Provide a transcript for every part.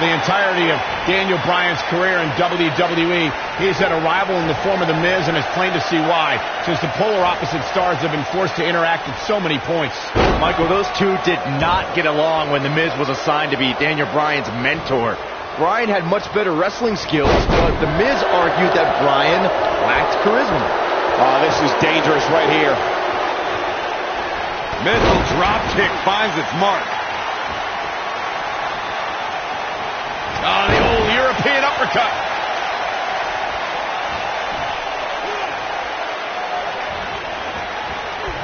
The entirety of Daniel Bryan's career in WWE, he's had a rival in the form of The Miz, and it's plain to see why, since the polar opposite stars have been forced to interact at so many points. Michael, those two did not get along when The Miz was assigned to be Daniel Bryan's mentor. Bryan had much better wrestling skills, but The Miz argued that Bryan lacked charisma. Oh, this is dangerous right here. Missile drop kick finds its mark. Oh, the old European uppercut.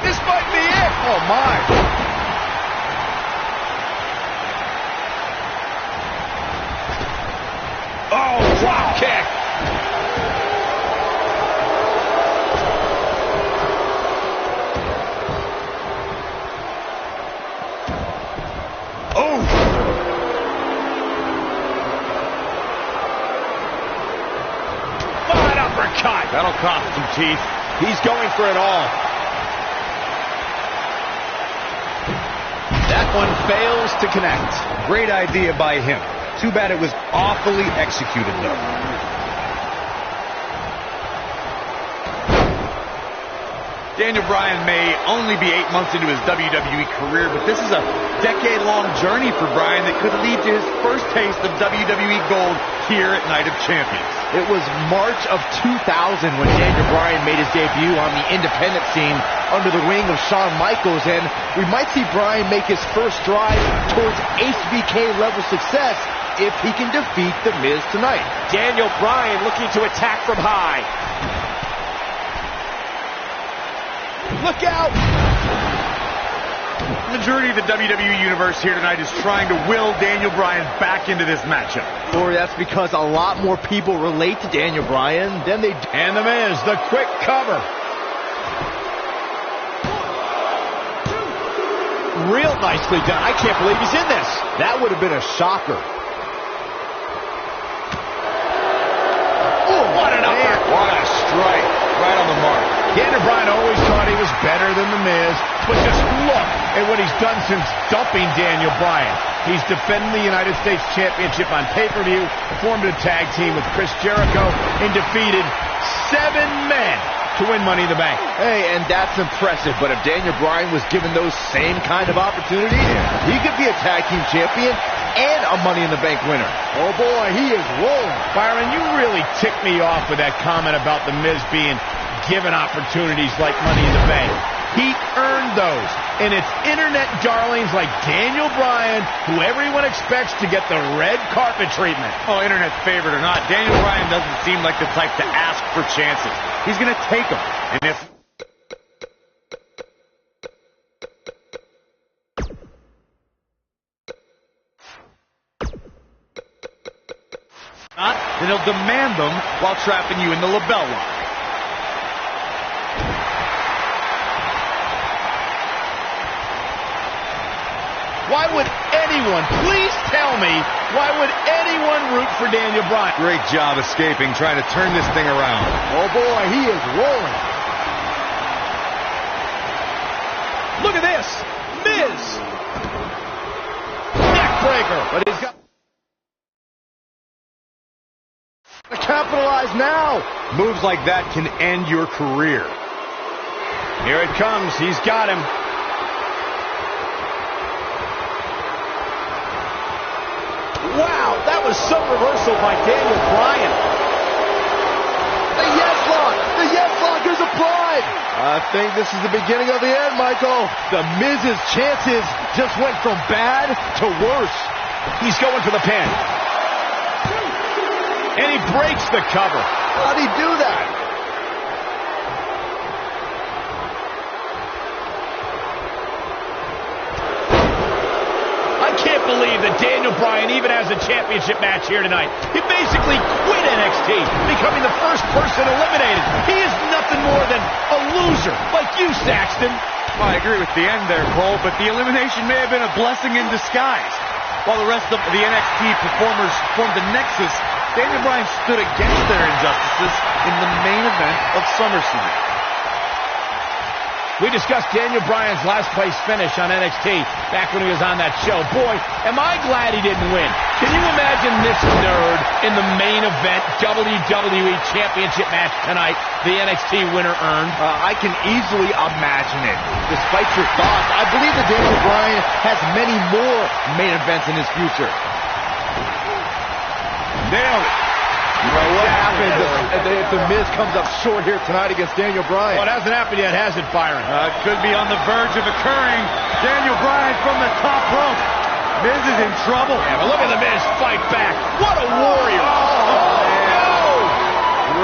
This might be it. Oh, my. Oh, drop kick. That'll cost some teeth. He's going for it all. That one fails to connect. Great idea by him. Too bad it was awfully executed, though. Daniel Bryan may only be 8 months into his WWE career, but this is a decade-long journey for Bryan that could lead to his first taste of WWE gold here at Night of Champions. It was March of 2000 when Daniel Bryan made his debut on the independent scene under the wing of Shawn Michaels, and we might see Bryan make his first stride towards HBK-level success if he can defeat The Miz tonight. Daniel Bryan looking to attack from high. Look out! The majority of the WWE Universe here tonight is trying to will Daniel Bryan back into this matchup. Or that's because a lot more people relate to Daniel Bryan than they do. And The Miz, the quick cover. Real nicely done. I can't believe he's in this. That would have been a shocker. Oh, what an uppercut. What a strike. Right on the mark. Daniel Bryan always thought he was better than The Miz, but just look at what he's done since dumping Daniel Bryan. He's defending the United States Championship on pay-per-view, formed a tag team with Chris Jericho, and defeated 7 men to win Money in the Bank. Hey, and that's impressive, but if Daniel Bryan was given those same kind of opportunities, he could be a tag team champion and a Money in the Bank winner. Oh boy, he is rolling. Byron, you really ticked me off with that comment about The Miz being given opportunities like Money in the Bank. He earned those, and it's internet darlings like Daniel Bryan who everyone expects to get the red carpet treatment. Oh, internet favorite or not, Daniel Bryan doesn't seem like the type to ask for chances. He's going to take them. And if not, then he'll demand them while trapping you in the label lock. Why would anyone, please tell me, why would anyone root for Daniel Bryan? Great job escaping, trying to turn this thing around. Oh boy, he is rolling. Look at this. Miz. Neckbreaker. But he's got to capitalize now. Moves like that can end your career. Here it comes. He's got him. Wow, that was some reversal by Daniel Bryan. The yes lock! The yes lock is applied! I think this is the beginning of the end, Michael. The Miz's chances just went from bad to worse. He's going for the pin. And he breaks the cover. How'd he do that? I can't believe that Daniel Bryan even has a championship match here tonight. He basically quit NXT, becoming the first person eliminated. He is nothing more than a loser, like you, Saxton. Well, I agree with the end there, Cole, but the elimination may have been a blessing in disguise. While the rest of the NXT performers formed a nexus, Daniel Bryan stood against their injustices in the main event of SummerSlam. We discussed Daniel Bryan's last place finish on NXT back when he was on that show. Boy, am I glad he didn't win. Can you imagine this nerd in the main event WWE Championship match tonight the NXT winner earned? I can easily imagine it. Despite your thoughts, I believe that Daniel Bryan has many more main events in his future. Nailed it. What happens if The Miz comes up short here tonight against Daniel Bryan? Well, it hasn't happened yet, has it, Byron? It could be on the verge of occurring. Daniel Bryan from the top rope. Miz is in trouble. Yeah, but look at The Miz fight back. What a warrior.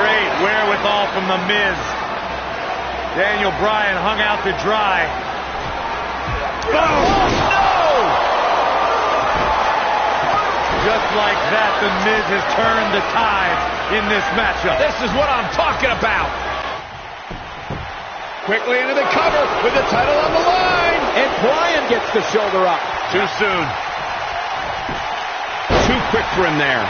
Great wherewithal from The Miz. Daniel Bryan hung out to dry. Oh, no! Just like that, The Miz has turned the tide in this matchup. This is what I'm talking about. Quickly into the cover with the title on the line. And Bryan gets the shoulder up. Too soon. Too quick for him there.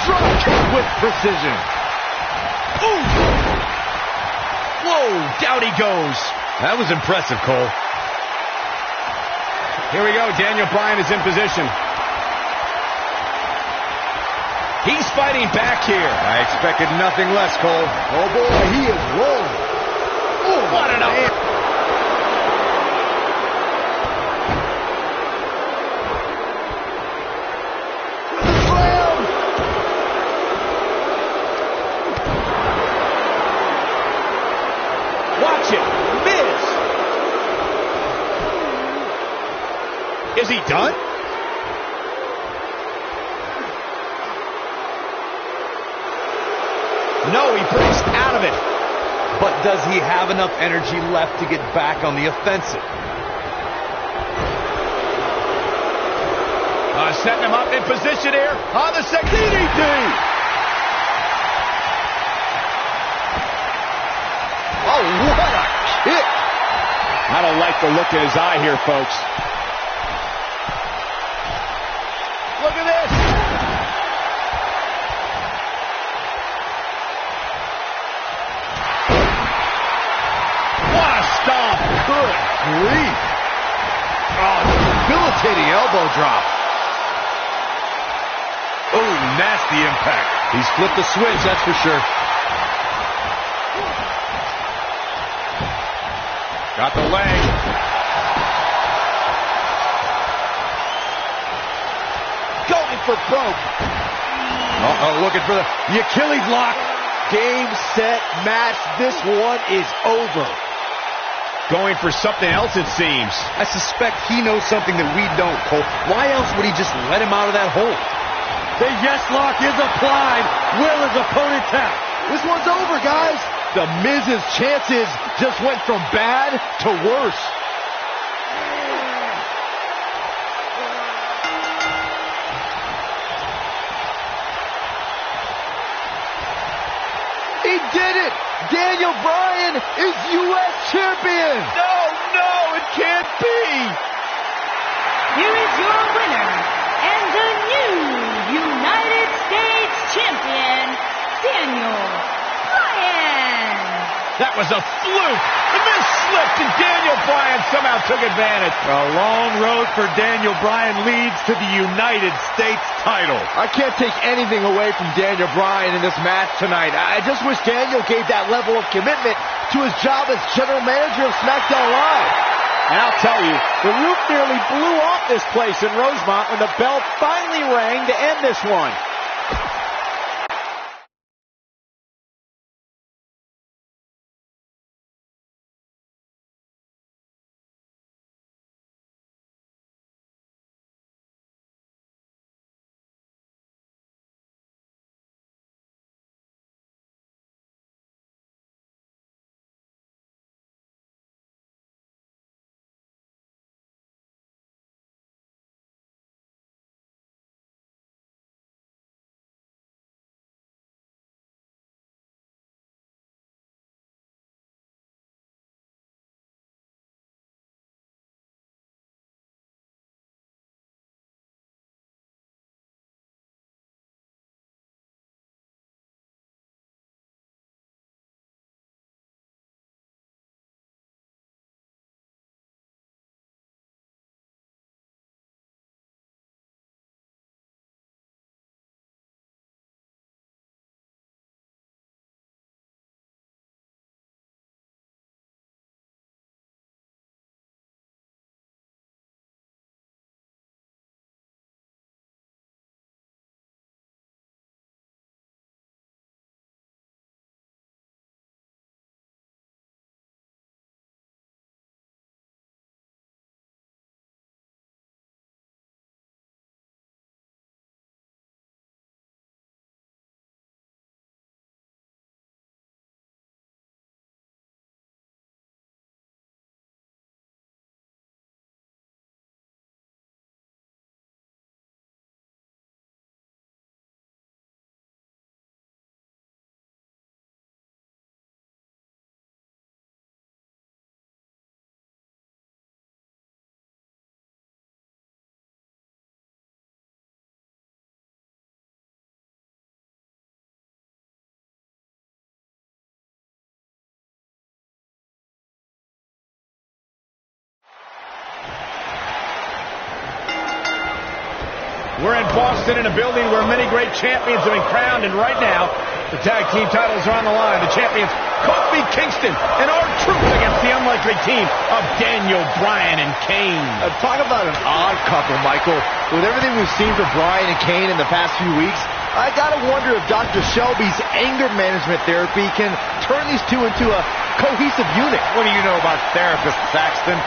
Drop kick with precision. Ooh. Whoa, down he goes. That was impressive, Cole. Here we go. Daniel Bryan is in position. He's fighting back here. I expected nothing less, Cole. Oh boy, he is rolling. Oh, what an up. Watch it. Miz. Is he done? No, he breaks out of it. But does he have enough energy left to get back on the offensive? Setting him up in position here on the second DDT. Oh, what a kick. I don't like the look in his eye here, folks. Look at this. What a stomp. Good grief. Oh, debilitating elbow drop. Oh, nasty impact. He's flipped the switch, that's for sure. Got the leg. Going for broke. Uh-oh, looking for the Achilles lock. Game, set, match. This one is over. Going for something else, it seems. I suspect he knows something that we don't, Cole. Why else would he just let him out of that hole? The yes lock is applied. Will his opponent tap? This one's over, guys. The Miz's chances just went from bad to worse. He did it! Daniel Bryan is U.S. champion! No, it can't be! Here is your winner, and the new United States champion, Daniel Bryan! That was a fluke! The Miz slipped and Daniel Bryan somehow took advantage. A long road for Daniel Bryan leads to the United States title. I can't take anything away from Daniel Bryan in this match tonight. I just wish Daniel gave that level of commitment to his job as general manager of SmackDown Live. And I'll tell you, the roof nearly blew off this place in Rosemont when the bell finally rang to end this one. We're in Boston in a building where many great champions have been crowned, and right now, the tag team titles are on the line. The champions, Kofi Kingston and R-Truth against the unlikely team of Daniel Bryan and Kane. Talk about an odd couple, Michael. With everything we've seen from Bryan and Kane in the past few weeks, I gotta wonder if Dr. Shelby's anger management therapy can turn these two into a cohesive unit. What do you know about therapists, Saxton?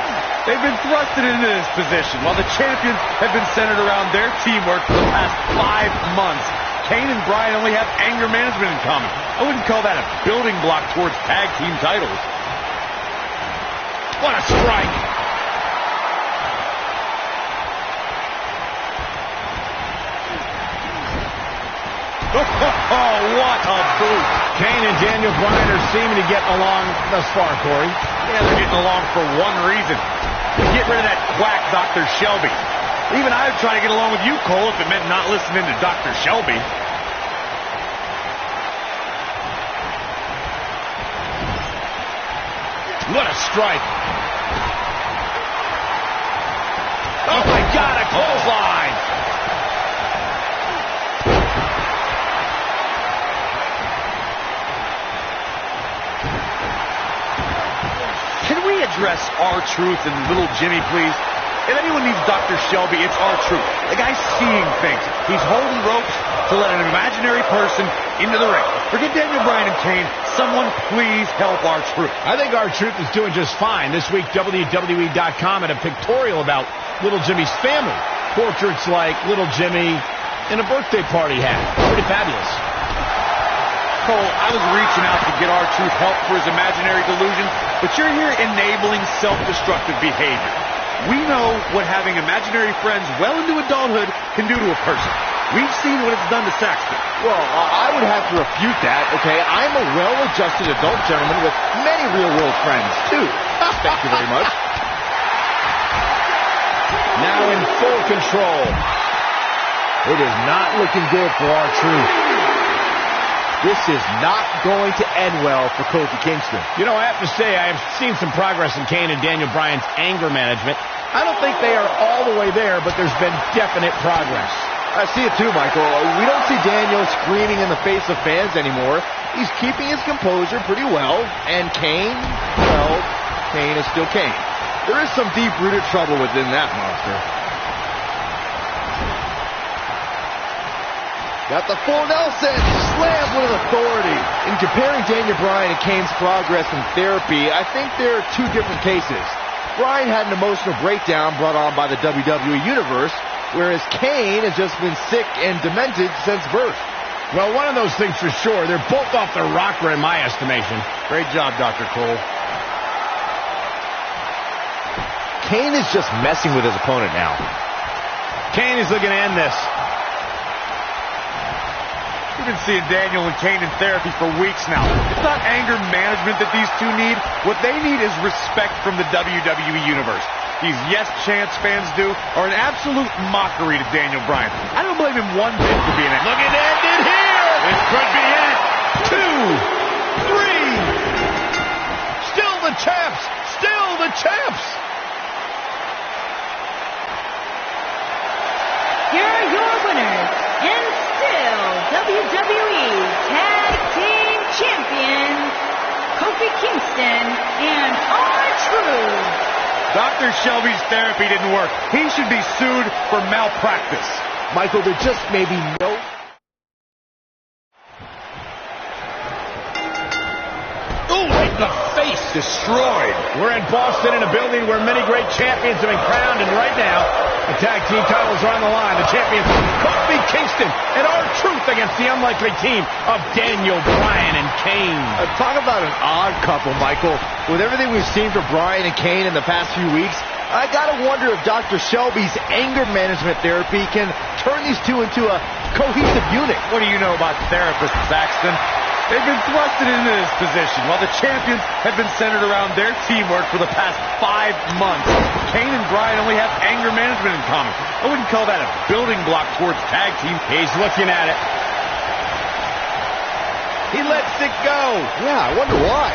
They've been thrusted into this position while the champions have been centered around their teamwork for the past 5 months. Kane and Bryan only have anger management in common. I wouldn't call that a building block towards tag team titles. What a strike! Oh, what a boot! Kane and Daniel Bryan are seeming to get along thus far, Corey. Yeah, they're getting along for one reason. To get rid of that quack, Dr. Shelby. Even I'd try to get along with you, Cole, if it meant not listening to Dr. Shelby. What a strike! Oh my God, a clothesline! Can we address R-Truth and Little Jimmy, please? If anyone needs Dr. Shelby, it's R-Truth. The guy's seeing things. He's holding ropes to let an imaginary person into the ring. Forget Daniel Bryan and Kane. Someone please help R-Truth. I think R-Truth is doing just fine. This week, WWE.com had a pictorial about Little Jimmy's family. Portraits like Little Jimmy in a birthday party hat. Pretty fabulous. Cole, I was reaching out to get R-Truth help for his imaginary delusions, but you're here enabling self-destructive behavior. We know what having imaginary friends well into adulthood can do to a person. We've seen what it's done to Saxton. Well, I would have to refute that, okay? I'm a well-adjusted adult gentleman with many real-world friends, too. Thank you very much. Now in full control. It is not looking good for R-Truth. This is not going to end well for Kofi Kingston. You know, I have to say, I have seen some progress in Kane and Daniel Bryan's anger management. I don't think they are all the way there, but there's been definite progress. I see it too, Michael. We don't see Daniel screaming in the face of fans anymore. He's keeping his composure pretty well. And Kane, well, Kane is still Kane. There is some deep-rooted trouble within that monster. Got the full Nelson, slams with authority. In comparing Daniel Bryan and Kane's progress in therapy, I think there are two different cases. Bryan had an emotional breakdown brought on by the WWE Universe, whereas Kane has just been sick and demented since birth. Well, one of those things for sure. They're both off their rocker in my estimation. Great job, Dr. Cole. Kane is just messing with his opponent now. Kane is looking to end this. We've been seeing Daniel and Kane in therapy for weeks now. It's not anger management that these two need. What they need is respect from the WWE Universe. These Yes Chance fans do are an absolute mockery to Daniel Bryan. I don't blame him one bit for being it. Looking to end it here. This could be it. 2, 3. Still the champs. Still the champs. Here are your winners, and still WWE Tag Team Champions, Kofi Kingston and R-Truth. Dr. Shelby's therapy didn't work. He should be sued for malpractice. Michael, there just may be no... Ooh, right in the face. Destroyed. We're in Boston in a building where many great champions have been crowned, and right now, the tag team titles are on the line. The champions, Kofi Kingston and R-Truth against the unlikely team of Daniel Bryan and Kane. Talk about an odd couple, Michael. With everything we've seen from Bryan and Kane in the past few weeks, I gotta wonder if Dr. Shelby's anger management therapy can turn these two into a cohesive unit. What do you know about therapists, Saxton? They've been thrusted into this position while the champions have been centered around their teamwork for the past 5 months. Kane and Bryan only have anger management in common. I wouldn't call that a building block towards tag team. He's looking at it. He lets it go. Yeah, I wonder why.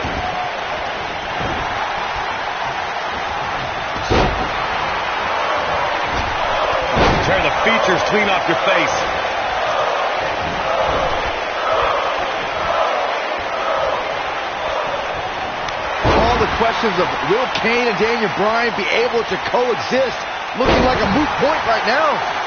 Tear the features clean off your face. All the questions of will Kane and Daniel Bryan be able to coexist looking like a moot point right now.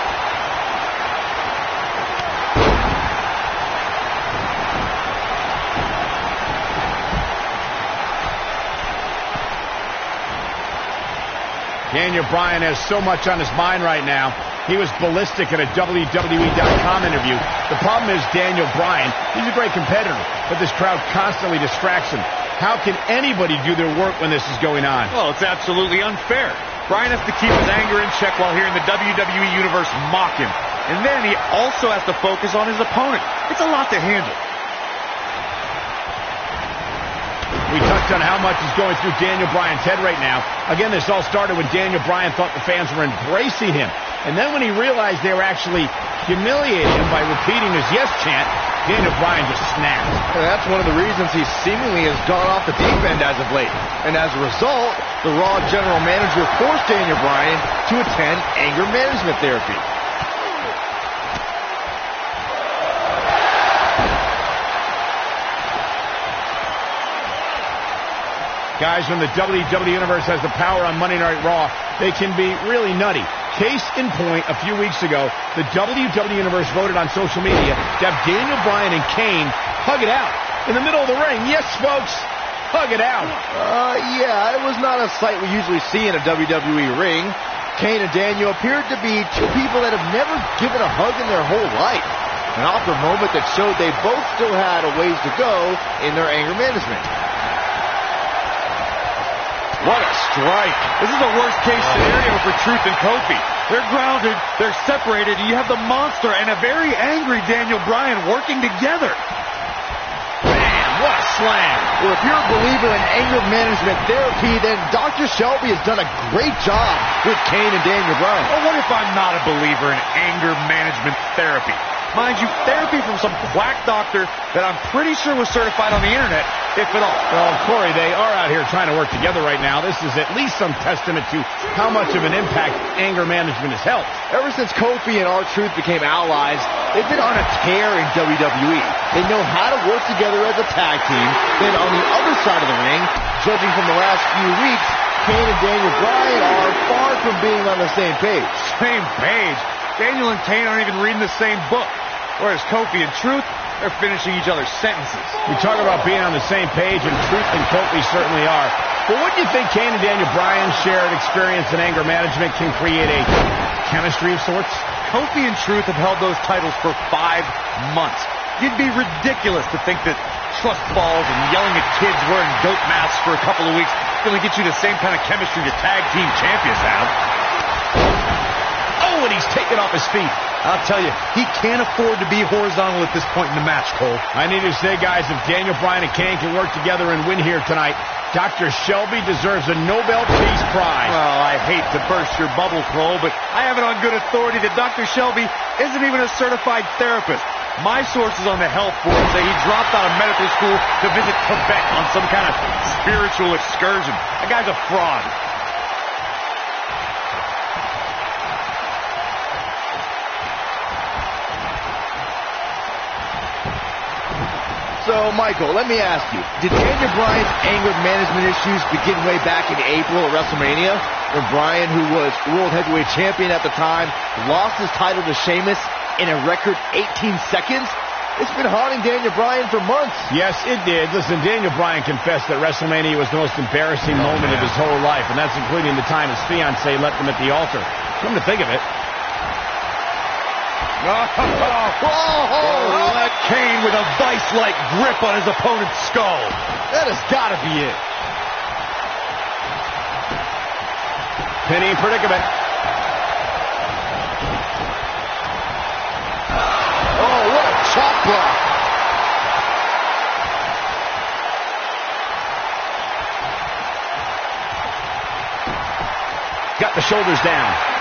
Daniel Bryan has so much on his mind right now. He was ballistic in a WWE.com interview. The problem is Daniel Bryan, he's a great competitor, but this crowd constantly distracts him. How can anybody do their work when this is going on? Well, it's absolutely unfair. Bryan has to keep his anger in check while hearing the WWE Universe mock him. And then he also has to focus on his opponent. It's a lot to handle. We touched on how much is going through Daniel Bryan's head right now. Again, this all started when Daniel Bryan thought the fans were embracing him. And then when he realized they were actually humiliating him by repeating his yes chant, Daniel Bryan just snapped. And that's one of the reasons he seemingly has gone off the deep end as of late. And as a result, the Raw general manager forced Daniel Bryan to attend anger management therapy. Guys, when the WWE Universe has the power on Monday Night Raw, they can be really nutty. Case in point, a few weeks ago, the WWE Universe voted on social media to have Daniel Bryan and Kane hug it out in the middle of the ring. Yes, folks, hug it out. Yeah, it was not a sight we usually see in a WWE ring. Kane and Daniel appeared to be two people that have never given a hug in their whole life. An awkward moment that showed they both still had a ways to go in their anger management. What a strike. This is a worst-case scenario for Truth and Kofi. They're grounded, they're separated, and you have the monster and a very angry Daniel Bryan working together. Man, what a slam. Well, if you're a believer in anger management therapy, then Dr. Shelby has done a great job with Kane and Daniel Bryan. Well, what if I'm not a believer in anger management therapy? Mind you, therapy from some quack doctor that I'm pretty sure was certified on the internet, if at all. Well, Corey, they are out here trying to work together right now. This is at least some testament to how much of an impact anger management has helped. Ever since Kofi and R-Truth became allies, they've been on a tear in WWE. They know how to work together as a tag team. Then on the other side of the ring, judging from the last few weeks, Kane and Daniel Bryan are far from being on the same page. Same page? Daniel and Kane aren't even reading the same book. Whereas Kofi and Truth, they're finishing each other's sentences. We talk about being on the same page, and Truth and Kofi certainly are. But what do you think Kane and Daniel Bryan's shared experience in anger management can create a chemistry of sorts? Kofi and Truth have held those titles for 5 months. It'd be ridiculous to think that trust falls and yelling at kids wearing goat masks for a couple of weeks is going to get you the same kind of chemistry the tag team champions have. Oh, and he's taken off his feet. I'll tell you, he can't afford to be horizontal at this point in the match, Cole. I need to say, guys, if Daniel Bryan and Kane can work together and win here tonight, Dr. Shelby deserves a Nobel Peace Prize. Well, I hate to burst your bubble, Cole, but I have it on good authority that Dr. Shelby isn't even a certified therapist. My sources on the health board say he dropped out of medical school to visit Tibet on some kind of spiritual excursion. That guy's a fraud. So, Michael, let me ask you, did Daniel Bryan's anger management issues begin way back in April at WrestleMania, when Bryan, who was World Heavyweight Champion at the time, lost his title to Sheamus in a record 18 seconds? It's been haunting Daniel Bryan for months. Yes, it did. Listen, Daniel Bryan confessed that WrestleMania was the most embarrassing moment of his whole life, and that's including the time his fiancée left him at the altar. Come to think of it. Let Kane with a vice-like grip on his opponent's skull. That has got to be it. Pinning predicament. Oh, what a chop block. Got the shoulders down.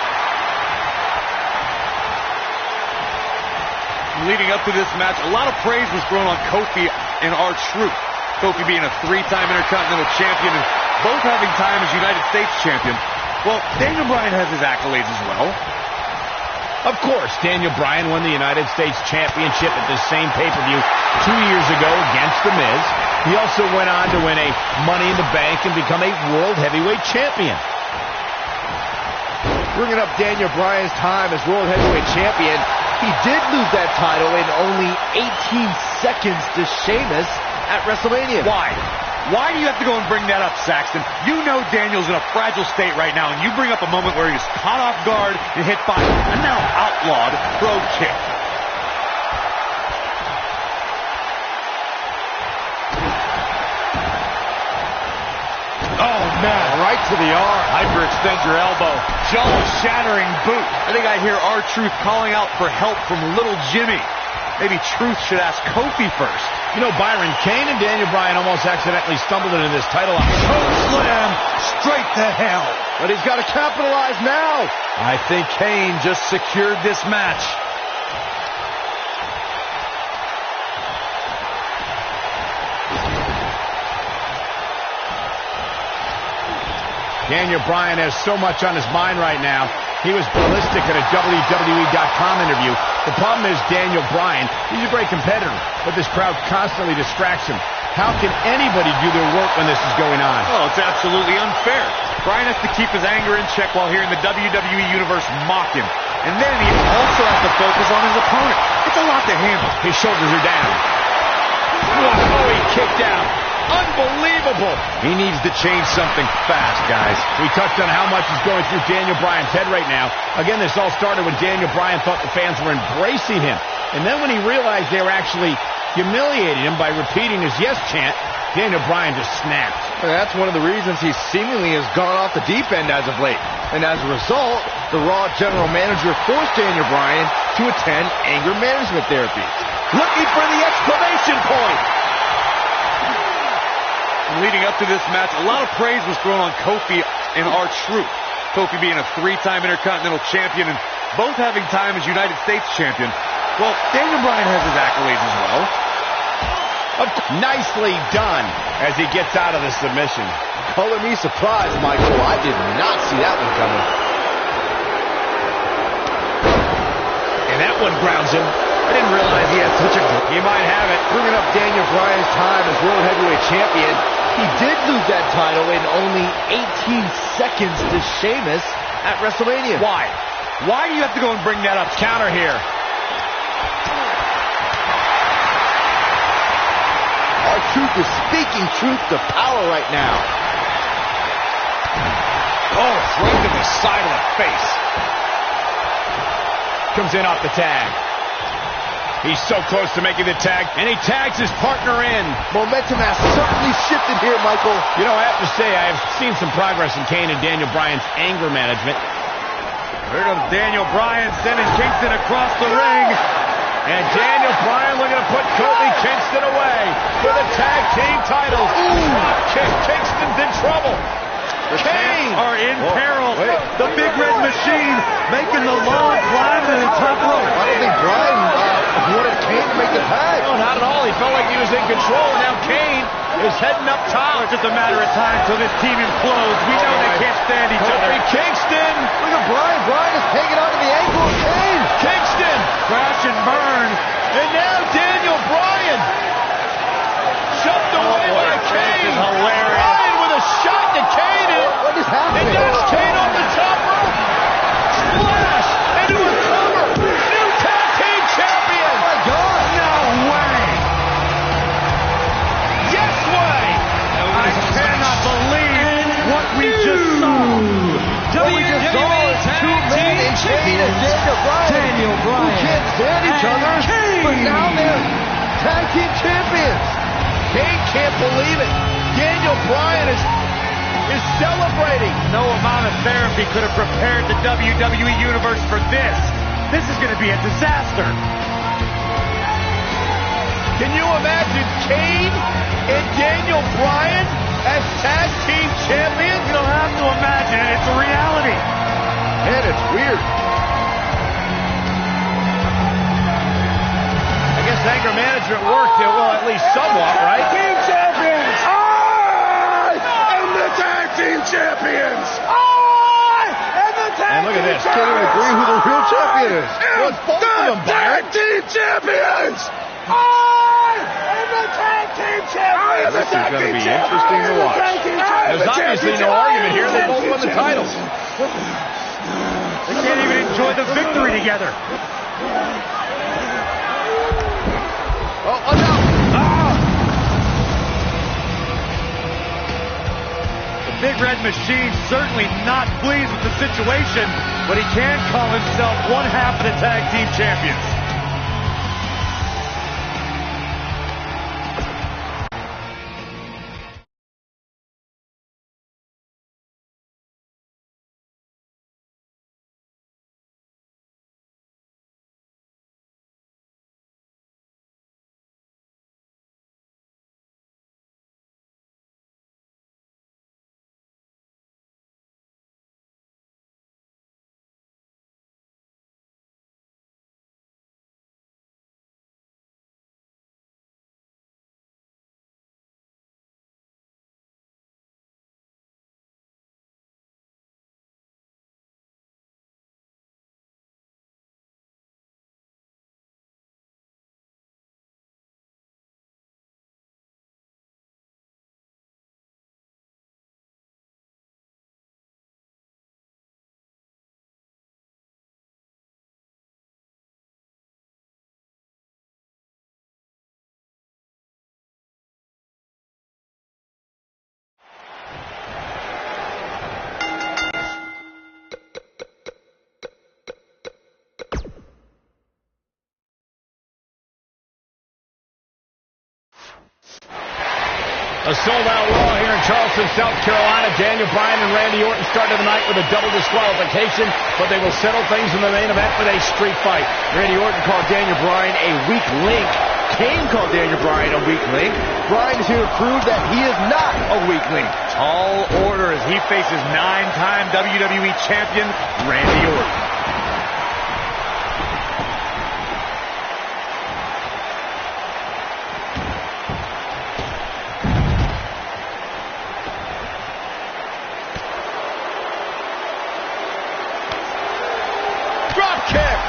Leading up to this match, a lot of praise was thrown on Kofi and R-Truth. Kofi being a 3-time Intercontinental Champion and both having time as United States Champion. Well, Daniel Bryan has his accolades as well. Of course, Daniel Bryan won the United States Championship at the same pay-per-view 2 years ago against The Miz. He also went on to win a Money in the Bank and become a World Heavyweight Champion. Bringing up Daniel Bryan's time as World Heavyweight Champion, he did lose that title in only 18 seconds to Sheamus at WrestleMania. Why? Why do you have to go and bring that up, Saxton? You know Daniel's in a fragile state right now, and you bring up a moment where he was caught off guard and hit by a now outlawed Brogue Kick. Oh, man, right to the arm. Hyperextend your elbow. Jaw-shattering boot. I think I hear R-Truth calling out for help from Little Jimmy. Maybe Truth should ask Kofi first. You know, Byron, Kane and Daniel Bryan almost accidentally stumbled into this title. Slam straight to hell. But he's got to capitalize now. I think Kane just secured this match. Daniel Bryan has so much on his mind right now. He was ballistic in a WWE.com interview. The problem is Daniel Bryan, he's a great competitor, but this crowd constantly distracts him. How can anybody do their work when this is going on? Oh, it's absolutely unfair. Bryan has to keep his anger in check while hearing the WWE Universe mock him. And then he also has to focus on his opponent. It's a lot to handle. His shoulders are down. Oh, he kicked out. Unbelievable. He needs to change something fast, guys. We touched on how much is going through Daniel Bryan's head right now. Again, this all started when Daniel Bryan thought the fans were embracing him. And then when he realized they were actually humiliating him by repeating his yes chant, Daniel Bryan just snapped. And that's one of the reasons he seemingly has gone off the deep end as of late. And as a result, the Raw general manager forced Daniel Bryan to attend anger management therapy. Looking for the exclamation point. Leading up to this match, a lot of praise was thrown on Kofi and R-Truth. Kofi being a 3-time Intercontinental Champion and both having time as United States Champion. Well, Daniel Bryan has his accolades as well. Nicely done as he gets out of the submission. Color me surprised, Michael. I did not see that one coming. And that one grounds him. I didn't realize he had such a... He might have it. Bringing up Daniel Bryan's time as World Heavyweight Champion, he did lose that title in only 18 seconds to Sheamus at WrestleMania. Why? Why do you have to go and bring that up? Counter here. R-Truth is speaking truth to power right now. Oh, right to the side of the face. Comes in off the tag. He's so close to making the tag, and he tags his partner in. Momentum has certainly shifted here, Michael. You know, I have to say, I have seen some progress in Kane and Daniel Bryan's anger management. Here comes Daniel Bryan sending Kingston across the ring. And Daniel Bryan looking to put Kofi Kingston away for the tag team titles. Drop kick. Kingston's in trouble. The Kane are in peril. The Big Red Machine making the long climb to the top rope. I don't think Bryan wanted Kane to make the tag. No, not at all. He felt like he was in control, and now Kane is heading up top. It's just a matter of time till this team implodes. We know they can't stand each other. Kofi Kingston. Look at Bryan. Bryan is hanging on to the ankle of Kane. Kingston. Crash and burn. And now Daniel Bryan. Shoved away by Kane. This is hilarious. Bryan with a shot to Kane. What is happening? And that's Kane off the top rope. Splash into a cover. New tag team champion. Oh my God. No way. Yes way. I cannot believe what we just saw. WWE Tag Team Champions Daniel Bryan, who can't stand each other, but now they're Tag Team Champions. Kane can't believe it. Daniel Bryan is celebrating. No amount of therapy could have prepared the WWE Universe for this. This is going to be a disaster. Can you imagine Kane and Daniel Bryan as tag team champions? You don't have to imagine it. It's a reality. Man, it's weird. I guess anger management worked, well, at least somewhat, right? Team champions! I am the tag team champions! I am the tag And look at this. can't even agree who the real champion is. Well, it's both of them, Byron. Tag team champions! This is going to be interesting to watch. There's obviously no argument here. They both won the titles. They can't even enjoy the victory together. Oh, no. The Big Red Machine certainly not pleased with the situation, but he can call himself one half of the tag team champions. A sold-out Raw here in Charleston, South Carolina. Daniel Bryan and Randy Orton started the night with a double disqualification, but they will settle things in the main event with a street fight. Randy Orton called Daniel Bryan a weak link. Kane called Daniel Bryan a weak link. Bryan is here to prove that he is not a weak link. Tall order as he faces 9-time WWE champion Randy Orton. Drop kick.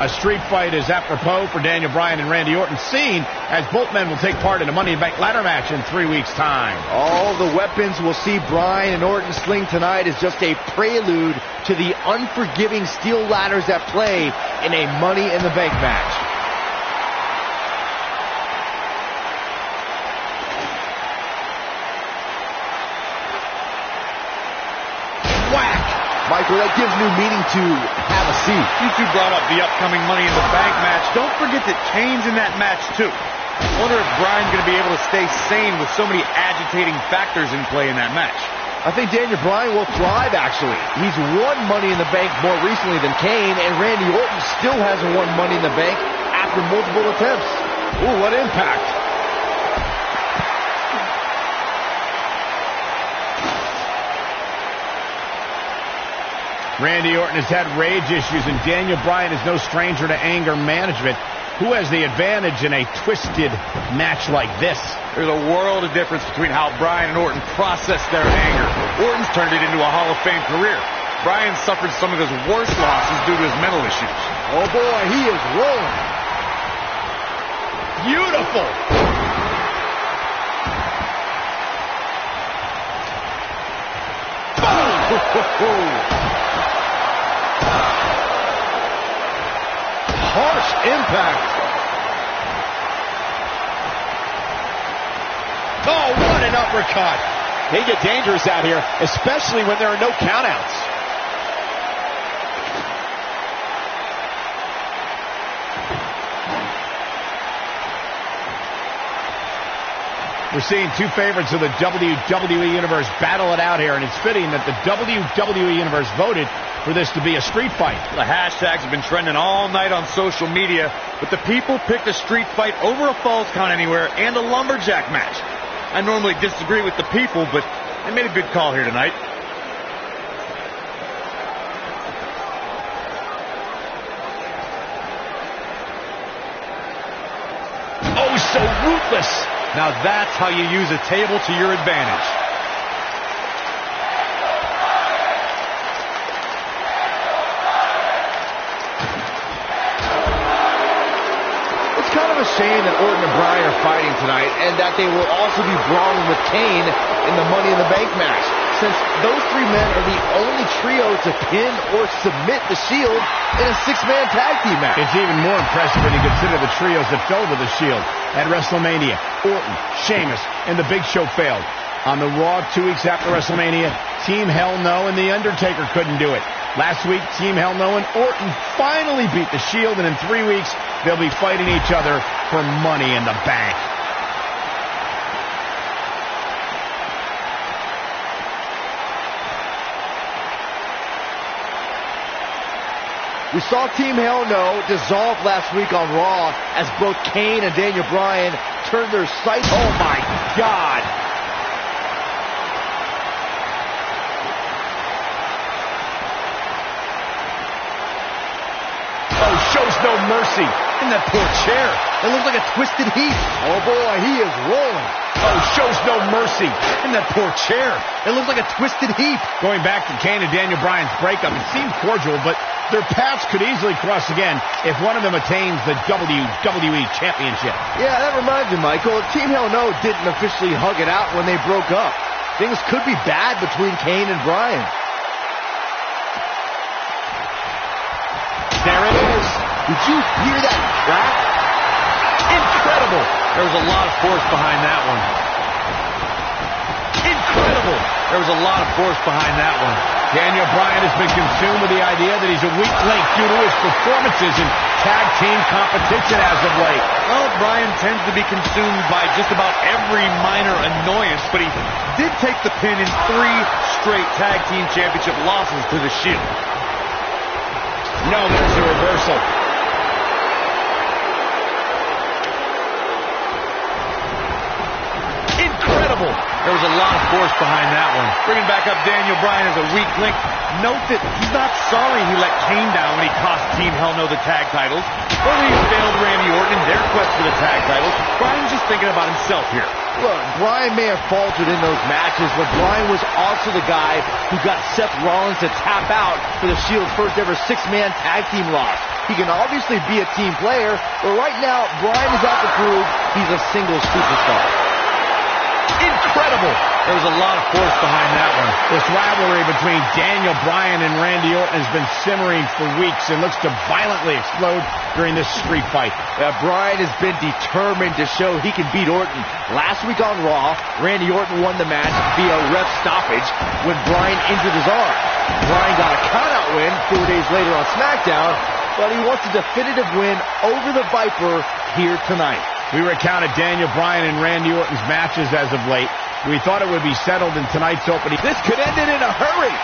A street fight is apropos for Daniel Bryan and Randy Orton, seen as both men will take part in a Money in the Bank ladder match in 3 weeks' time. All the weapons we'll see Bryan and Orton sling tonight is just a prelude to the unforgiving steel ladders at play in a Money in the Bank match. Michael, that gives new meaning to have a seat. You two brought up the upcoming Money in the Bank match. Don't forget that Kane's in that match, too. I wonder if Bryan's going to be able to stay sane with so many agitating factors in play in that match. I think Daniel Bryan will thrive, actually. He's won Money in the Bank more recently than Kane, and Randy Orton still hasn't won Money in the Bank after multiple attempts. Ooh, what impact. Randy Orton has had rage issues, and Daniel Bryan is no stranger to anger management. Who has the advantage in a twisted match like this? There's a world of difference between how Bryan and Orton process their anger. Orton's turned it into a Hall of Fame career. Bryan suffered some of his worst losses due to his mental issues. Oh boy, he is rolling. Beautiful. Harsh impact. Oh, what an uppercut. They get dangerous out here, especially when there are no countouts. We're seeing two favorites of the WWE Universe battle it out here, and it's fitting that the WWE Universe voted for this to be a street fight. The hashtags have been trending all night on social media, but the people picked a street fight over a Falls Count Anywhere and a lumberjack match. I normally disagree with the people, but they made a good call here tonight. Oh, so ruthless. Now that's how you use a table to your advantage. It's kind of a shame that Orton and Bryan are fighting tonight, and that they will also be brawling with Kane in the Money in the Bank match, since those three men are the only trio to pin or submit the Shield in a six-man tag team match. It's even more impressive when you consider the trios that fell to the Shield at WrestleMania. Orton, Sheamus, and The Big Show failed. On the Raw 2 weeks after WrestleMania, Team Hell No and The Undertaker couldn't do it. Last week, Team Hell No and Orton finally beat the Shield, and in 3 weeks, they'll be fighting each other for Money in the Bank. We saw Team Hell No dissolve last week on Raw as both Kane and Daniel Bryan turned their sights. Oh my God! Oh, shows no mercy. In that poor chair. It looks like a twisted heap. Oh boy, he is rolling. Oh, shows no mercy. In that poor chair. It looks like a twisted heap. Going back to Kane and Daniel Bryan's breakup, it seemed cordial, but their paths could easily cross again if one of them attains the WWE Championship. Yeah, that reminds me, Michael. Team Hell No didn't officially hug it out when they broke up. Things could be bad between Kane and Bryan. There it is. Did you hear that crack? Incredible. There was a lot of force behind that one. Incredible. There was a lot of force behind that one. Daniel Bryan has been consumed with the idea that he's a weak link due to his performances in tag team competition as of late. Well, Bryan tends to be consumed by just about every minor annoyance, but he did take the pin in 3 straight tag team championship losses to the Shield. No, there's a reversal. Incredible. There was a lot of force behind that one. Bringing back up Daniel Bryan as a weak link. Note that he's not sorry he let Kane down when he cost Team Hell No the tag titles, or when he failed Randy Orton in their quest for the tag titles. Bryan's just thinking about himself here. Look, Bryan may have faltered in those matches, but Bryan was also the guy who got Seth Rollins to tap out for the Shield's first ever 6-man tag team loss. He can obviously be a team player, but right now, Bryan is out to prove he's a single superstar. Incredible. There was a lot of force behind that one. This rivalry between Daniel Bryan and Randy Orton has been simmering for weeks and looks to violently explode during this street fight. Bryan has been determined to show he can beat Orton. Last week on Raw, Randy Orton won the match via ref stoppage when Bryan injured his arm. Bryan got a countout win 4 days later on SmackDown, but he wants a definitive win over the Viper here tonight. We recounted Daniel Bryan and Randy Orton's matches as of late. We thought it would be settled in tonight's opening. This could end it in a hurry.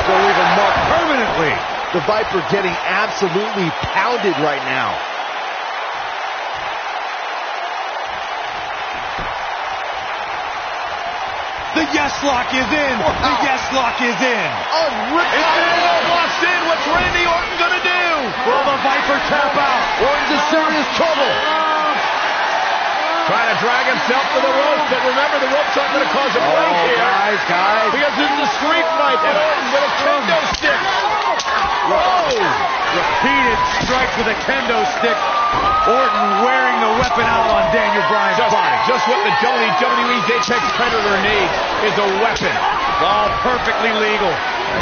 So leave a mark permanently. The Viper getting absolutely pounded right now. The yes lock is in. Wow. The yes lock is in. Unreal. Locks in. What's Randy Orton going to do? Will the Viper tap out? Orton's in serious trouble. Trying to drag himself to the ropes, but remember the ropes aren't going to cause a break here. Guys. Because this is a street fight, and Orton with a kendo stick. Whoa! Repeated strikes with a kendo stick. Orton wearing the weapon out on Daniel Bryan's body. Just what the WWE's Apex Predator needs is a weapon. All perfectly legal.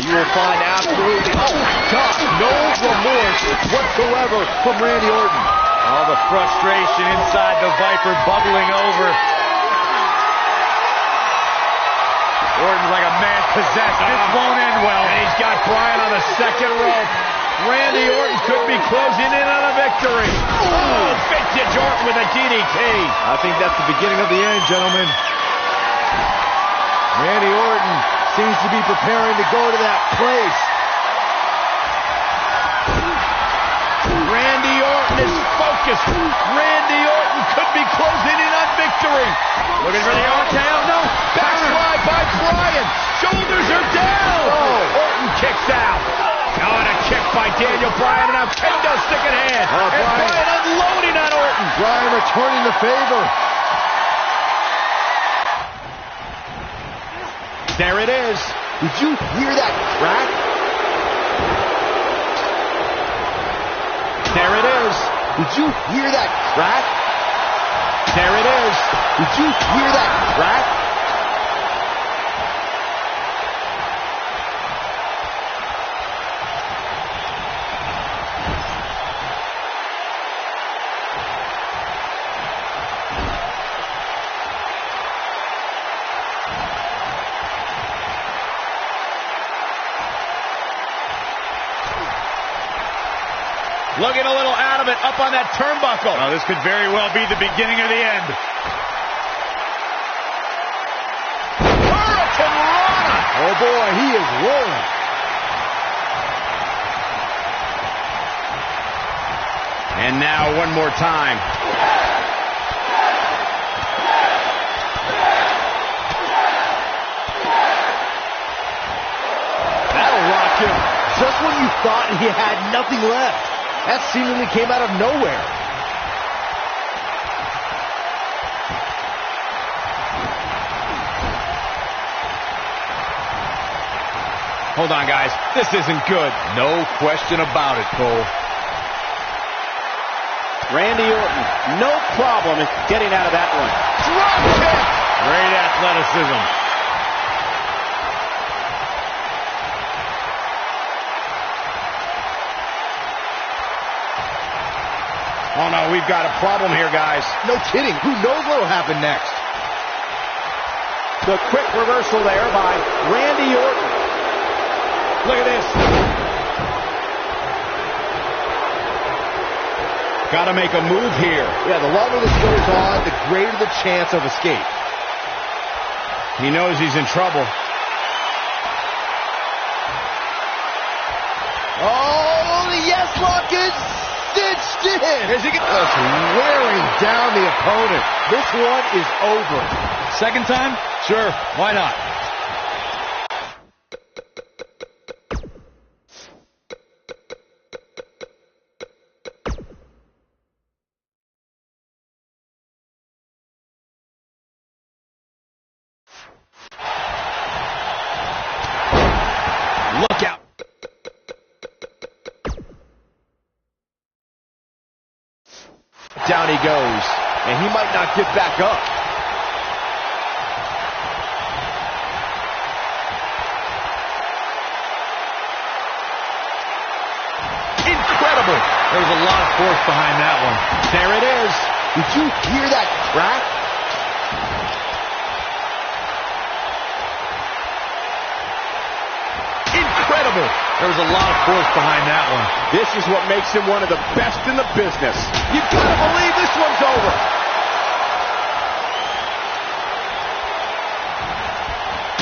You will find absolutely, God, no remorse whatsoever from Randy Orton. All the frustration inside the Viper bubbling over. Orton's like a man possessed. This won't end well. And he's got Bryan on the second rope. Randy Orton could be closing in on a victory. Oh, vintage Orton with a DDT. I think that's the beginning of the end, gentlemen. Randy Orton seems to be preparing to go to that place. Randy Orton is focused. Randy Orton could be closing in on victory. Looking for the RKO. No. Backslide by Bryan. Shoulders are down. Oh, Orton Oh, and a kick by Daniel Bryan, and now kendo stick in hand. Oh, and Bryan unloading on Orton. Bryan returning the favor. There it is. Did you hear that crack? There it is. Did you hear that crack? There it is. Did you hear that crack? Looking a little out of it, up on that turnbuckle. Oh, this could very well be the beginning of the end. Hurricane Rana! Oh boy, he is rolling. And now one more time. That'll rock him. Just when you thought he had nothing left. That seemingly came out of nowhere. Hold on, guys. This isn't good. No question about it, Cole. Randy Orton, no problem in getting out of that one. Drop kick! Great athleticism. Oh, no, we've got a problem here, guys. No kidding. Who knows what will happen next? The quick reversal there by Randy Orton. Look at this. Got to make a move here. Yeah, the longer this goes on, the greater the chance of escape. He knows he's in trouble. Oh, the yes lock is stitched in. Is he That's wearing down the opponent. This one is over. Second time? Sure, why not? Look out. Down he goes, and he might not get back up. Incredible. There was a lot of force behind that one. There it is. Did you hear that crack? Incredible. There was a lot of force behind that one. This is what makes him one of the best in the business. You've got to believe this one's over.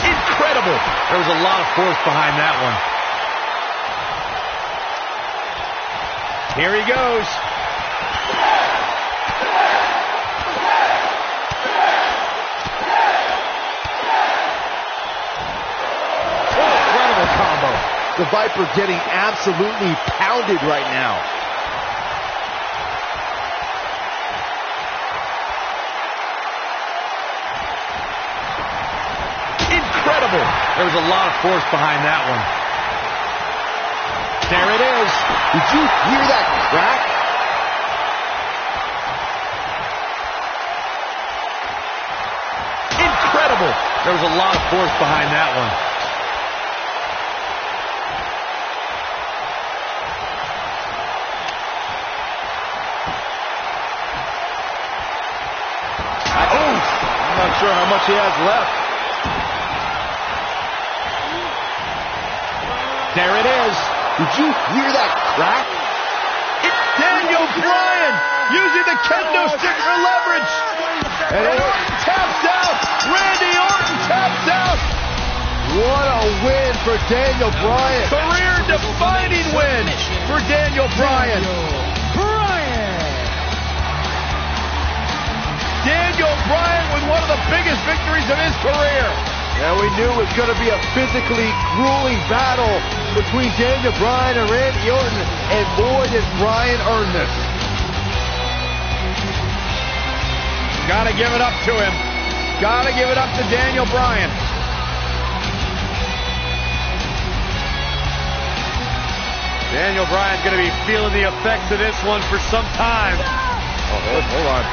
Incredible. There was a lot of force behind that one. Here he goes. Incredible combo. The Viper getting absolutely pounded right now. Incredible. There was a lot of force behind that one. There it is. Did you hear that crack? Incredible. There was a lot of force behind that one. I'm not sure how much he has left. There it is. Did you hear that crack? It's Daniel Bryan using the kendo stick for leverage. And Orton taps out. Randy Orton taps out. What a win for Daniel Bryan. Career-defining win for Daniel Bryan. Daniel Bryan with one of the biggest victories of his career. And we knew it was going to be a physically grueling battle between Daniel Bryan and Randy Orton, and boy, did Bryan earn this. Gotta give it up to him. Gotta give it up to Daniel Bryan. Daniel Bryan's going to be feeling the effects of this one for some time. Oh, hold on.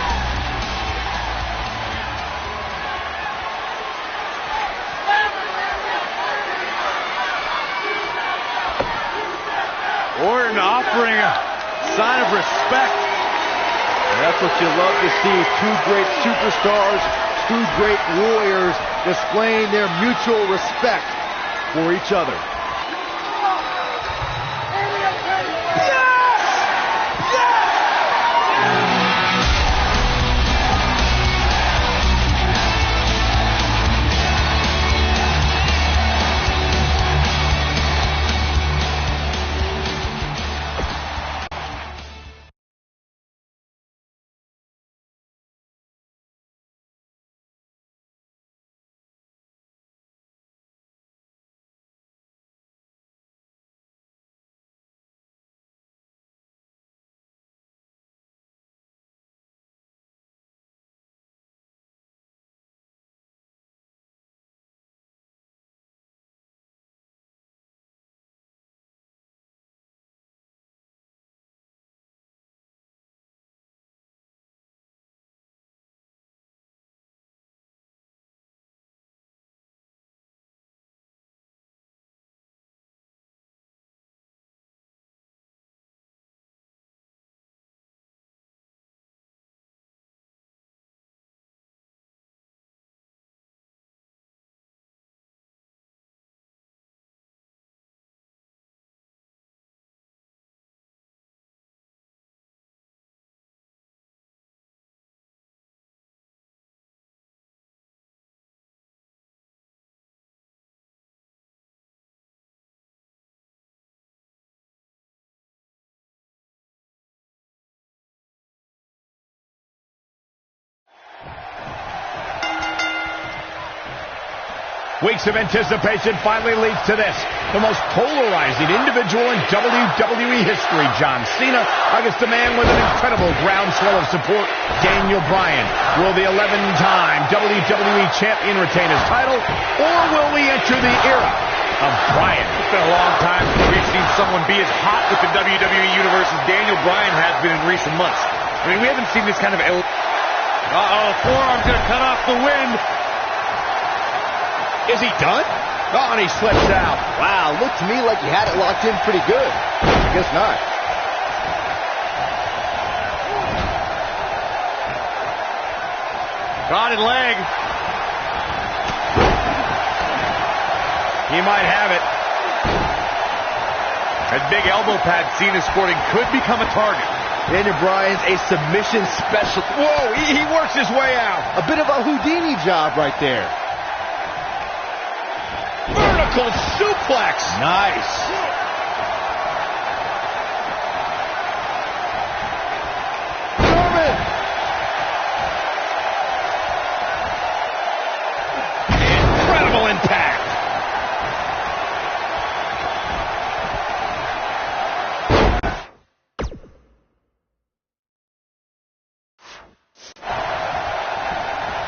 Orton offering a sign of respect. And that's what you love to see. Two great superstars, two great warriors displaying their mutual respect for each other. Weeks of anticipation finally leads to this. The most polarizing individual in WWE history, John Cena, against a man with an incredible groundswell of support, Daniel Bryan. Will the 11-time WWE Champion retain his title, or will we enter the era of Bryan? It's been a long time since we've seen someone be as hot with the WWE Universe as Daniel Bryan has been in recent months. I mean, we haven't seen this kind of... forearm's going to cut off the wind. Is he done? Oh, and he slips out. Wow, looked to me like he had it locked in pretty good. I guess not. Rotted leg. He might have it. That big elbow pad Cena sporting could become a target. Daniel Bryan's a submission specialist. Whoa, he works his way out. A bit of a Houdini job right there. Vertical suplex. Nice. German. Incredible impact.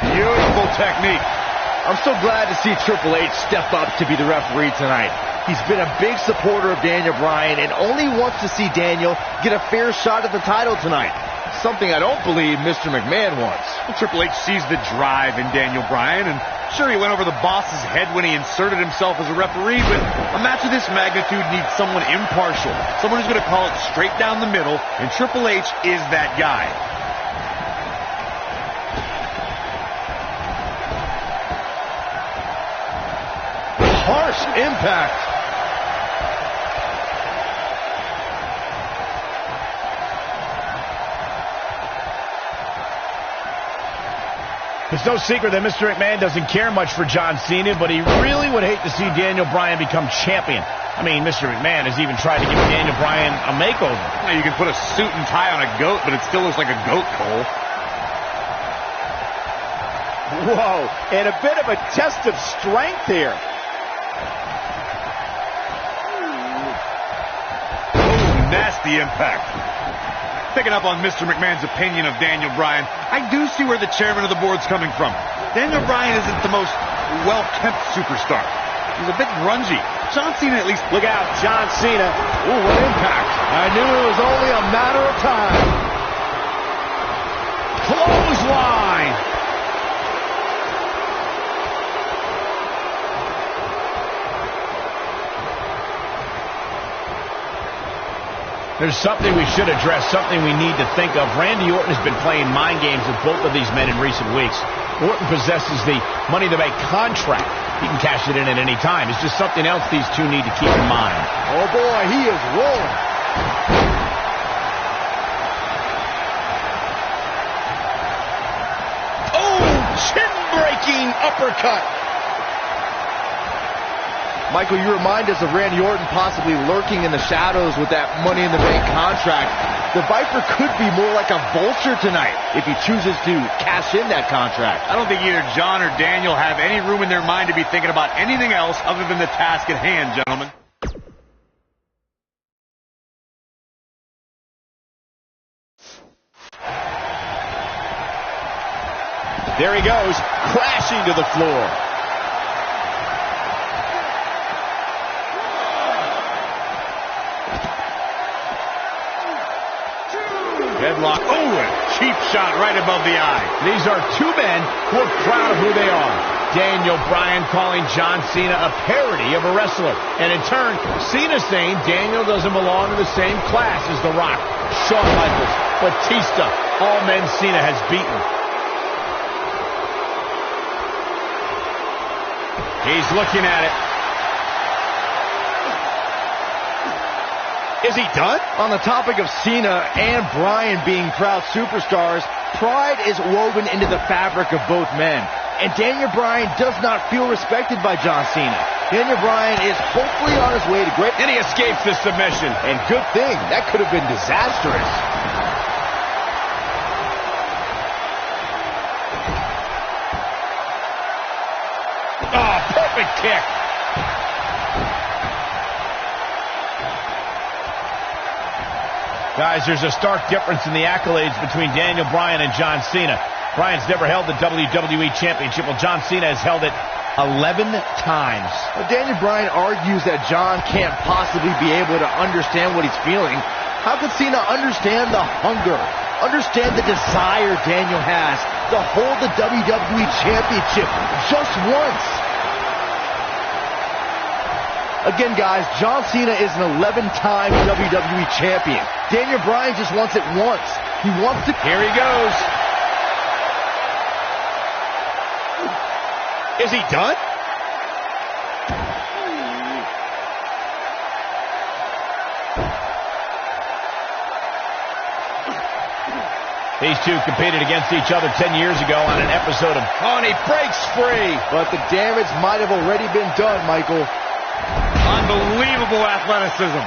Beautiful technique. I'm so glad to see Triple H step up to be the referee tonight. He's been a big supporter of Daniel Bryan and only wants to see Daniel get a fair shot at the title tonight. Something I don't believe Mr. McMahon wants. Well, Triple H sees the drive in Daniel Bryan, and sure, he went over the boss's head when he inserted himself as a referee, but a match of this magnitude needs someone impartial, someone who's going to call it straight down the middle, and Triple H is that guy. Harsh impact. It's no secret that Mr. McMahon doesn't care much for John Cena, but he really would hate to see Daniel Bryan become champion. I mean, Mr. McMahon has even tried to give Daniel Bryan a makeover. Now, you can put a suit and tie on a goat, but it still looks like a goat, Cole. Whoa, and a bit of a test of strength here. Oh, nasty impact. Picking up on Mr. McMahon's opinion of Daniel Bryan, I do see where the chairman of the board's coming from. Daniel Bryan isn't the most well-kept superstar. He's a bit grungy. John Cena at least... Look out, John Cena. Ooh, what impact. I knew it was only a matter of time. Clothesline. There's something we should address, something we need to think of. Randy Orton has been playing mind games with both of these men in recent weeks. Orton possesses the Money in the Bank contract. He can cash it in at any time. It's just something else these two need to keep in mind. Oh, boy, he is rolling. Oh, chin-breaking uppercut. Michael, you remind us of Randy Orton possibly lurking in the shadows with that Money in the Bank contract. The Viper could be more like a vulture tonight if he chooses to cash in that contract. I don't think either John or Daniel have any room in their mind to be thinking about anything else other than the task at hand, gentlemen. There he goes, crashing to the floor. Headlock. Oh, a cheap shot right above the eye. These are two men who are proud of who they are. Daniel Bryan calling John Cena a parody of a wrestler. And in turn, Cena saying Daniel doesn't belong in the same class as The Rock, Shawn Michaels, Batista, all men Cena has beaten. He's looking at it. Is he done? On the topic of Cena and Bryan being proud superstars, pride is woven into the fabric of both men. And Daniel Bryan does not feel respected by John Cena. Daniel Bryan is hopefully on his way to great... And he escapes the submission. And good thing. That could have been disastrous. Oh, perfect kick. Guys, there's a stark difference in the accolades between Daniel Bryan and John Cena. Bryan's never held the WWE Championship, while John Cena has held it 11 times. Well, Daniel Bryan argues that John can't possibly be able to understand what he's feeling. How could Cena understand the hunger, understand the desire Daniel has to hold the WWE Championship just once? Again, guys, John Cena is an 11-time WWE Champion. Daniel Bryan just wants it once. He wants to... Here he goes. Is he done? These two competed against each other 10 years ago on an episode of... Oh, and he breaks free. But the damage might have already been done, Michael. Unbelievable athleticism.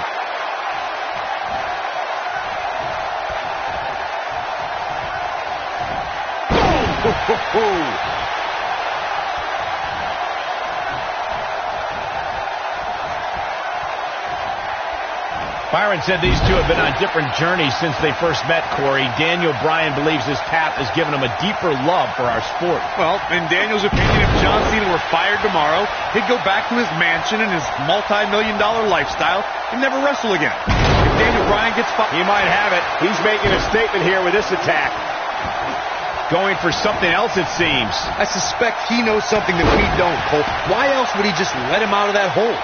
Byron said these two have been on different journeys since they first met, Corey. Daniel Bryan believes this path has given him a deeper love for our sport. Well, in Daniel's opinion, if John Cena were fired tomorrow, he'd go back to his mansion and his multi-million-dollar lifestyle and never wrestle again. If Daniel Bryan gets fired... He might have it. He's making a statement here with this attack. Going for something else, it seems. I suspect he knows something that we don't, Cole. Why else would he just let him out of that hole?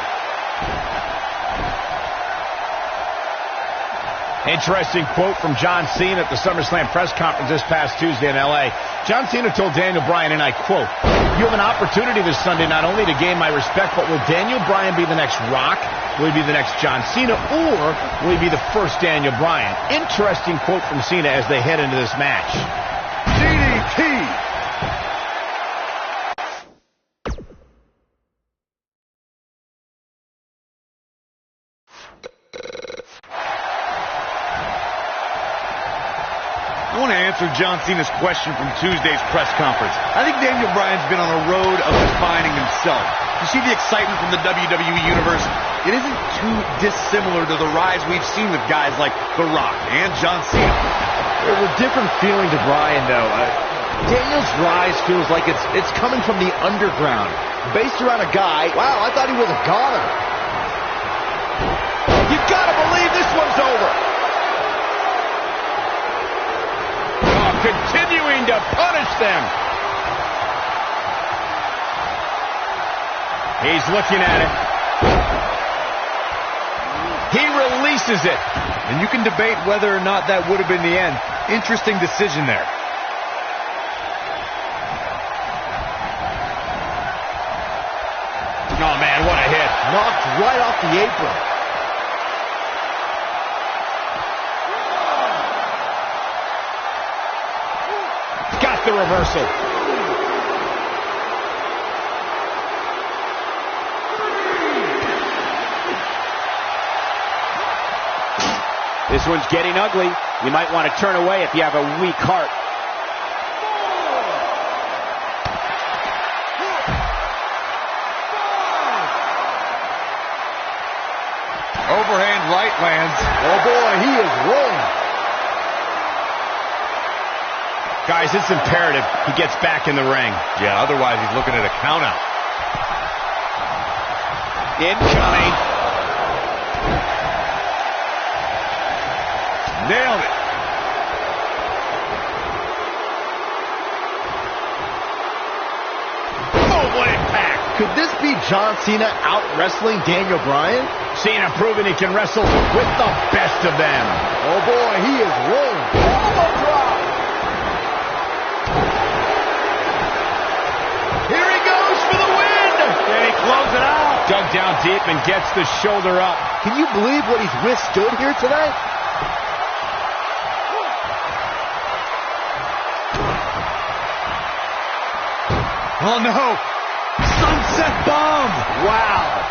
Interesting quote from John Cena at the SummerSlam press conference this past Tuesday in L.A. John Cena told Daniel Bryan, and I quote, "You have an opportunity this Sunday not only to gain my respect, but will Daniel Bryan be the next Rock? Will he be the next John Cena? Or will he be the first Daniel Bryan?" Interesting quote from Cena as they head into this match. DDT! I want to answer John Cena's question from Tuesday's press conference. I think Daniel Bryan's been on a road of defining himself. You see the excitement from the WWE Universe? It isn't too dissimilar to the rise we've seen with guys like The Rock and John Cena. There's a different feeling to Bryan, though. Daniel's rise feels like it's coming from the underground, based around a guy. Wow, I thought he was a goner. You gotta believe this one's over. Continuing to punish them. He's looking at it. He releases it. And you can debate whether or not that would have been the end. Interesting decision there. Oh, man, what a hit. Knocked right off the apron. Got the reversal. This one's getting ugly. You might want to turn away if you have a weak heart. Overhand right lands. Oh boy, he is rolling. Guys, it's imperative he gets back in the ring. Yeah, otherwise he's looking at a count out. Incoming. Nailed it. Oh, what impact. Could this be John Cena out-wrestling Daniel Bryan? Cena proving he can wrestle with the best of them. Oh boy, he is rolling. Elbow drop. Here he goes for the win. Can he close it out? Dug down deep and gets the shoulder up. Can you believe what he's withstood here tonight? Oh no! Sunset bomb! Wow.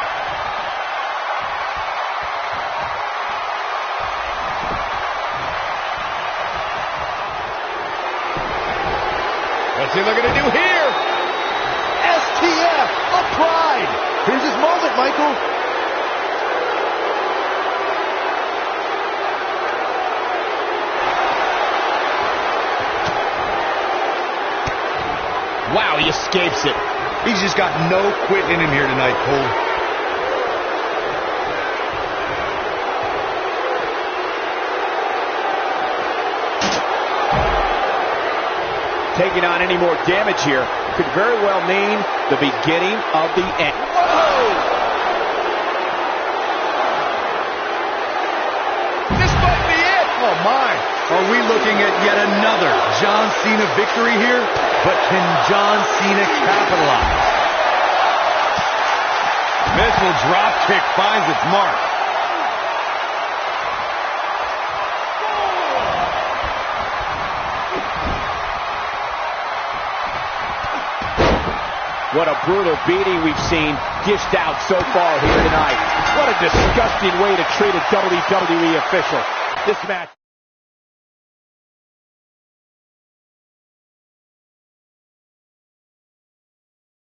What's he looking to do here? STF, a pride. Here's his moment, Michael. Wow, he escapes it. He's just got no quit in him here tonight, Cole. Taking on any more damage here could very well mean the beginning of the end. Whoa! This might be it. Oh, my. Are we looking at yet another John Cena victory here? But can John Cena capitalize? Missile drop kick finds its mark. What a brutal beating we've seen dished out so far here tonight. What a disgusting way to treat a WWE official. This match